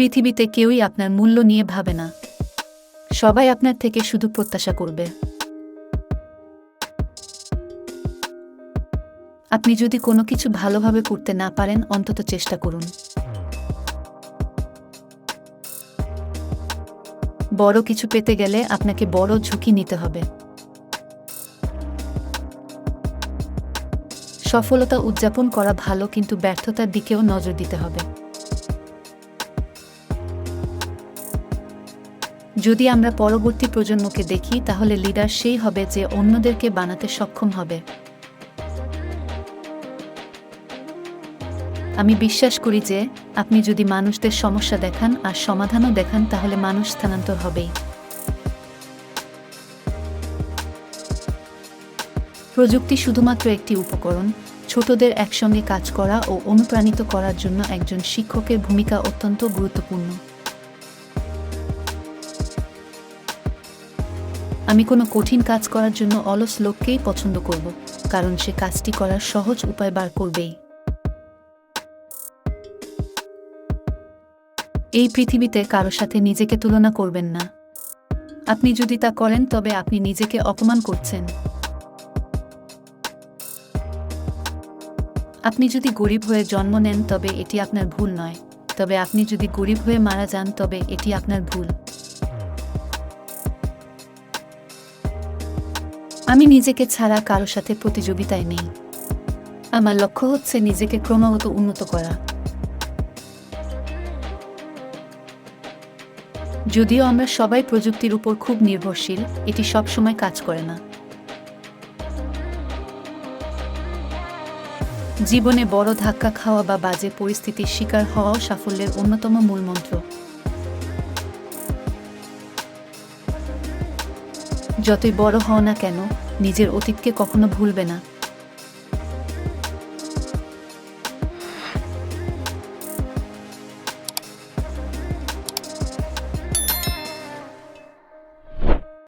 পৃথিবীতে কেউই আপনার মূল্য নিয়ে ভাবে না। সবাই আপনার থেকে শুধু প্রত্যাশা করবে। আপনি যদি কোনো কিছু ভালোভাবে করতে না পারেন, অন্তত চেষ্টা করুন। বড় কিছু পেতে গেলে আপনাকে বড় ঝুঁকি নিতে হবে। সফলতা উদযাপন করা ভালো, কিন্তু ব্যর্থতার দিকেও নজর দিতে হবে। যদি আমরা পরবর্তী প্রজন্মকে দেখি, তাহলে লিডার সেই হবে যে অন্যদেরকে বানাতে সক্ষম হবে। আমি বিশ্বাস করি যে আপনি যদি মানুষদের সমস্যা দেখান আর সমাধানও দেখান, তাহলে মানুষ স্থানান্তর হবেই। প্রযুক্তি শুধুমাত্র একটি উপকরণ। ছোটদের একসঙ্গে কাজ করা ও অনুপ্রাণিত করার জন্য একজন শিক্ষকের ভূমিকা অত্যন্ত গুরুত্বপূর্ণ। আমি কোনো কঠিন কাজ করার জন্য অলস লোককেই পছন্দ করব, কারণ সে কাজটি করার সহজ উপায় বার করবেই। এই পৃথিবীতে কারো সাথে নিজেকে তুলনা করবেন না। আপনি যদি তা করেন, তবে আপনি নিজেকে অপমান করছেন। আপনি যদি গরিব হয়ে জন্ম নেন, তবে এটি আপনার ভুল নয়। তবে আপনি যদি গরিব হয়ে মারা যান, তবে এটি আপনার ভুল। আমি নিজেকে ছাড়া কারো সাথে প্রতিযোগিতায় নেই। আমার লক্ষ্য হচ্ছে নিজেকে ক্রমাগত উন্নত করা। যদিও আমরা সবাই প্রযুক্তির উপর খুব নির্ভরশীল, এটি সবসময় কাজ করে না। জীবনে বড় ধাক্কা খাওয়া বা বাজে পরিস্থিতির শিকার হওয়াও সাফল্যের অন্যতম মূলমন্ত্র। যতই বড় হও না কেন, নিজের অতীতকে কখনো ভুলবে না।